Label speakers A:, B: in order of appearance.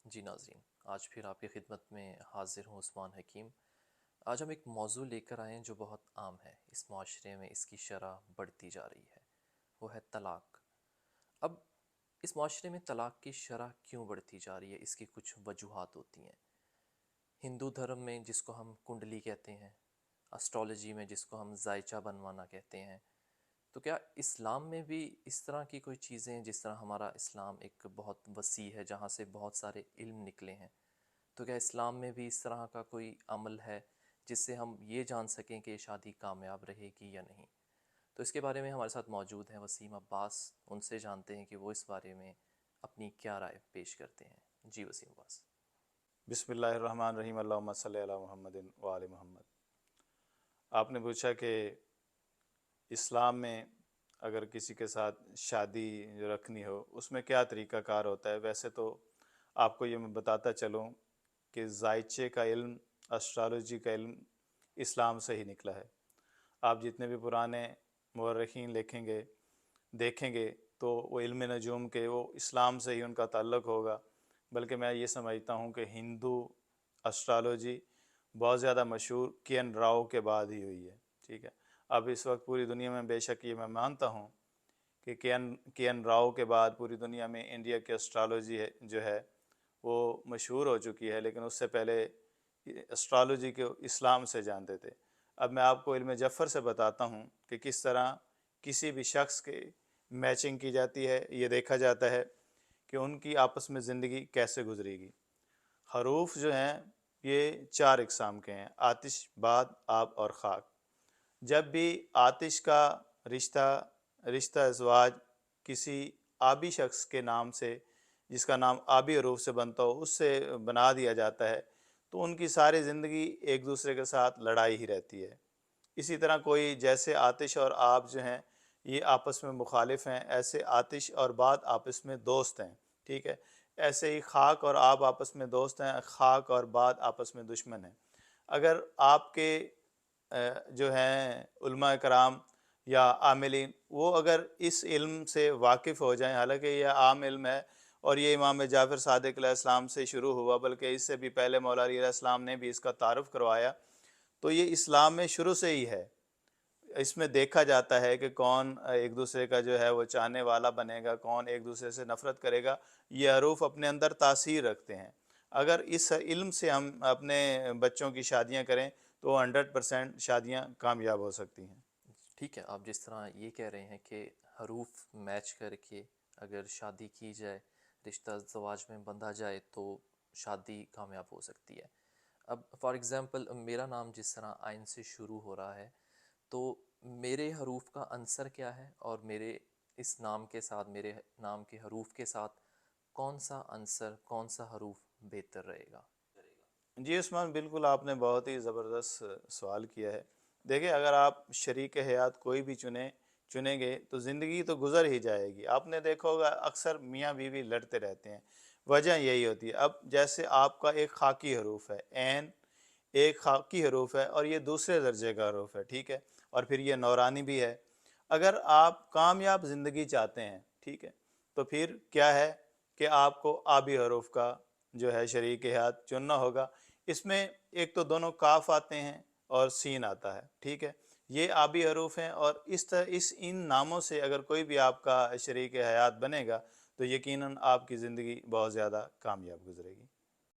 A: جی ناظرین، آج پھر آپ کی خدمت میں حاضر ہوں عثمان حکیم۔ آج ہم ایک موضوع لے کر آئے ہیں جو بہت عام ہے، اس معاشرے میں اس کی شرح بڑھتی جا رہی ہے، وہ ہے طلاق۔ اب اس معاشرے میں طلاق کی شرح کیوں بڑھتی جا رہی ہے؟ اس کی کچھ وجوہات ہوتی ہیں۔ ہندو دھرم میں جس کو ہم کنڈلی کہتے ہیں، اسٹرالوجی میں جس کو ہم ذائچہ بنوانا کہتے ہیں، تو کیا اسلام میں بھی اس طرح کی کوئی چیزیں ہیں؟ جس طرح ہمارا اسلام ایک بہت وسیع ہے جہاں سے بہت سارے علم نکلے ہیں، تو کیا اسلام میں بھی اس طرح کا کوئی عمل ہے جس سے ہم یہ جان سکیں کہ یہ شادی کامیاب رہے گی یا نہیں؟ تو اس کے بارے میں ہمارے ساتھ موجود ہیں وسیم عباس، ان سے جانتے ہیں کہ وہ اس بارے میں اپنی کیا رائے پیش کرتے ہیں۔ جی وسیم عباس۔
B: بسم اللہ الرحمن الرحیم، اللہم صلی علی محمد و آل محمد۔ آپ نے پوچھا کہ اسلام میں اگر کسی کے ساتھ شادی جو رکھنی ہو اس میں کیا طریقہ کار ہوتا ہے۔ ویسے تو آپ کو یہ میں بتاتا چلوں کہ ذائچے کا علم، اسٹرالوجی کا علم اسلام سے ہی نکلا ہے۔ آپ جتنے بھی پرانے مورخین لکھیں گے دیکھیں گے تو وہ علم نجوم کے وہ اسلام سے ہی ان کا تعلق ہوگا۔ بلکہ میں یہ سمجھتا ہوں کہ ہندو اسٹرالوجی بہت زیادہ مشہور کین راؤ کے بعد ہی ہوئی ہے، ٹھیک ہے۔ اب اس وقت پوری دنیا میں بے شک یہ میں مانتا ہوں کہ کین راؤ کے بعد پوری دنیا میں انڈیا کی اسٹرالوجی جو ہے وہ مشہور ہو چکی ہے، لیکن اس سے پہلے اسٹرالوجی کے اسلام سے جانتے تھے۔ اب میں آپ کو علم جعفر سے بتاتا ہوں کہ کس طرح کسی بھی شخص کے میچنگ کی جاتی ہے، یہ دیکھا جاتا ہے کہ ان کی آپس میں زندگی کیسے گزرے گی۔ حروف جو ہیں یہ 4 اقسام کے ہیں: آتش، باد، آب اور خاک۔ جب بھی آتش کا رشتہ ازواج کسی آبی شخص کے نام سے، جس کا نام آبی حروف سے بنتا ہو، اس سے بنا دیا جاتا ہے تو ان کی ساری زندگی ایک دوسرے کے ساتھ لڑائی ہی رہتی ہے۔ اسی طرح کوئی جیسے آتش اور آب جو ہیں یہ آپس میں مخالف ہیں، ایسے آتش اور باد آپس میں دوست ہیں، ٹھیک ہے۔ ایسے ہی خاک اور آب آپس میں دوست ہیں، خاک اور باد آپس میں دشمن ہیں۔ اگر آپ کے جو ہیں علماء کرام یا عاملین وہ اگر اس علم سے واقف ہو جائیں، حالانکہ یہ عام علم ہے اور یہ امام جعفر صادق علیہ السلام سے شروع ہوا، بلکہ اس سے بھی پہلے مولا علی علیہ السلام نے بھی اس کا تعارف کروایا، تو یہ اسلام میں شروع سے ہی ہے۔ اس میں دیکھا جاتا ہے کہ کون ایک دوسرے کا جو ہے وہ چاہنے والا بنے گا، کون ایک دوسرے سے نفرت کرے گا۔ یہ حروف اپنے اندر تاثیر رکھتے ہیں۔ اگر اس علم سے ہم اپنے بچوں کی شادیاں کریں تو 100% شادیاں کامیاب ہو سکتی ہیں۔
A: ٹھیک ہے، آپ جس طرح یہ کہہ رہے ہیں کہ حروف میچ کر کے اگر شادی کی جائے، رشتہ زواج میں بندھا جائے تو شادی کامیاب ہو سکتی ہے۔ اب فار ایگزامپل میرا نام جس طرح آئین سے شروع ہو رہا ہے، تو میرے حروف کا عنصر کیا ہے، اور میرے اس نام کے ساتھ، میرے نام کے حروف کے ساتھ کون سا عنصر، کون سا حروف بہتر رہے گا؟
B: جی عثمان، بالکل آپ نے بہت ہی زبردست سوال کیا ہے۔ دیکھیں، اگر آپ شریک حیات کوئی بھی چنیں گے تو زندگی تو گزر ہی جائے گی۔ آپ نے دیکھا ہوگا اکثر میاں بیوی لڑتے رہتے ہیں، وجہ یہی ہوتی ہے۔ اب جیسے آپ کا ایک خاکی حروف ہے، عین ایک خاکی حروف ہے اور یہ دوسرے درجے کا حروف ہے، ٹھیک ہے، اور پھر یہ نورانی بھی ہے۔ اگر آپ کامیاب زندگی چاہتے ہیں، ٹھیک ہے، تو پھر کیا ہے کہ آپ کو آبی حروف کا جو ہے شریک حیات چننا ہوگا۔ اس میں ایک تو دونوں کاف آتے ہیں اور سین آتا ہے، ٹھیک ہے، یہ آبی حروف ہیں، اور ان ناموں سے اگر کوئی بھی آپ کا شریک حیات بنے گا تو یقیناً آپ کی زندگی بہت زیادہ کامیاب گزرے گی۔